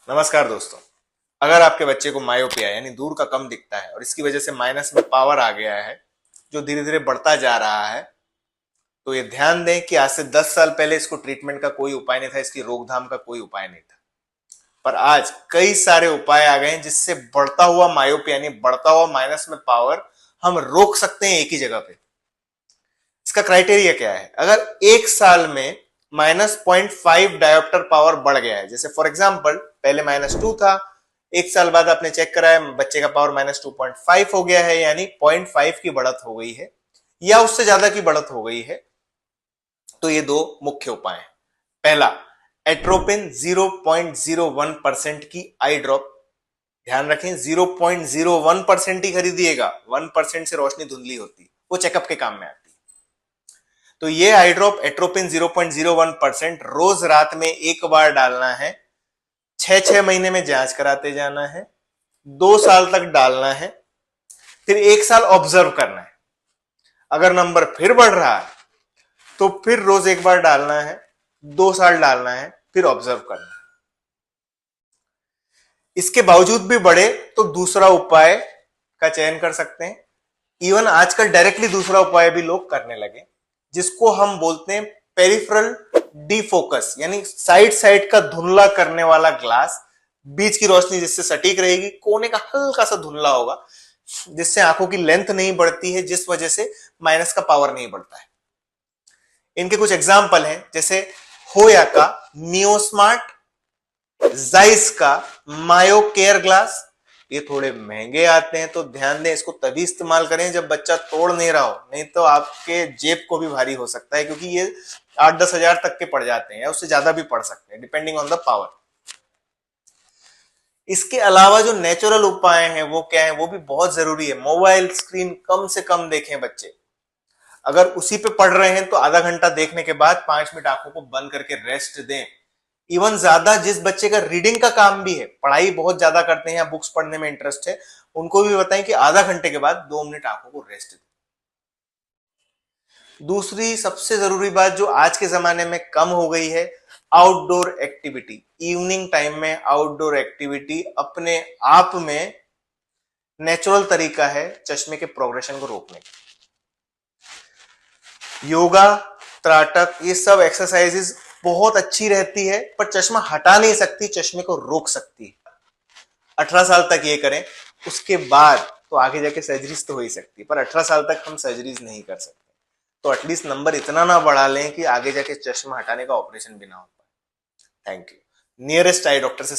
नमस्कार दोस्तों। अगर आपके बच्चे को मायोपिया यानी दूर का कम दिखता है और इसकी वजह से माइनस में पावर आ गया है जो धीरे धीरे बढ़ता जा रहा है, तो ये ध्यान दें कि आज से 10 साल पहले इसको ट्रीटमेंट का कोई उपाय नहीं था, इसकी रोकथाम का कोई उपाय नहीं था। पर आज कई सारे उपाय आ गए हैं जिससे बढ़ता हुआ मायोपिया यानी बढ़ता हुआ माइनस में पावर हम रोक सकते हैं एक ही जगह पे। इसका क्राइटेरिया क्या है? अगर एक साल में -0.5 डायोप्टर पावर बढ़ गया है, जैसे फॉर एग्जांपल पहले -2 था, एक साल बाद आपने चेक कराया बच्चे का पावर -2.5 हो गया है, यानी 0.5 की बढ़त हो गई है या उससे ज्यादा की बढ़त हो गई है, तो ये दो मुख्य उपाय हैं। पहला, एट्रोपिन 0.01% की आई ड्रॉप। ध्यान रखें 0.01% ही खरीदिएगा, 1% से रोशनी धुंधली होती, वो चेकअप के काम में आती। तो ये आई ड्रॉप एट्रोपिन 0.01% रोज रात में एक बार डालना है, 6 महीने में जांच कराते जाना है, 2 साल तक डालना है, फिर 1 साल ऑब्जर्व करना है। अगर नंबर फिर बढ़ रहा है तो फिर रोज एक बार डालना है, 2 साल डालना है, फिर ऑब्जर्व करना है। इसके बावजूद भी बढ़े तो दूसरा उपाय का चयन कर सकते हैं। इवन आजकल डायरेक्टली दूसरा उपाय भी लोग करने लगे, जिसको हम बोलते हैं पेरिफेरल डीफोकस, यानी साइड साइड का धुंधला करने वाला ग्लास। बीच की रोशनी जिससे सटीक रहेगी, कोने का हल्का सा धुंधला होगा, जिससे आंखों की लेंथ नहीं बढ़ती है, जिस वजह से माइनस का पावर नहीं बढ़ता है। इनके कुछ एग्जाम्पल हैं, जैसे होया का नियोस्मार्ट, जाइस का मायो केयर ग्लास। ये थोड़े महंगे आते हैं, तो ध्यान दें इसको तभी इस्तेमाल करें जब बच्चा तोड़ नहीं रहा हो, नहीं तो आपके जेब को भी भारी हो सकता है, क्योंकि ये 8-10 हजार तक के पड़ जाते हैं, उससे ज्यादा भी पड़ सकते हैं डिपेंडिंग ऑन द पावर। इसके अलावा जो नेचुरल उपाय हैं वो क्या है, वो भी बहुत जरूरी है। मोबाइल स्क्रीन कम से कम देखें बच्चे। अगर उसी पे पढ़ रहे हैं तो आधा घंटा देखने के बाद 5 मिनट आंखों को बंद करके रेस्ट दें। इवन ज्यादा जिस बच्चे का रीडिंग का काम भी है, पढ़ाई बहुत ज्यादा करते हैं या बुक्स पढ़ने में इंटरेस्ट है, उनको भी बताएं कि आधा घंटे के बाद 2 मिनट आंखों को रेस्ट दें। दूसरी सबसे जरूरी बात जो आज के जमाने में कम हो गई है, आउटडोर एक्टिविटी। इवनिंग टाइम में आउटडोर एक्टिविटी अपने आप में नेचुरल तरीका है चश्मे के प्रोग्रेशन को रोकने का। योगा, त्राटक, ये सब एक्सरसाइजेस बहुत अच्छी रहती है, पर चश्मा हटा नहीं सकती, चश्मे को रोक सकती है। 18 साल तक ये करें, उसके बाद तो आगे जाके सर्जरीज तो हो ही सकती है, पर 18 साल तक हम सर्जरीज नहीं कर सकते। तो एटलीस्ट नंबर इतना ना बढ़ा लें कि आगे जाके चश्मा हटाने का ऑपरेशन भी ना हो पाए। Thank you. Nearest I doctor से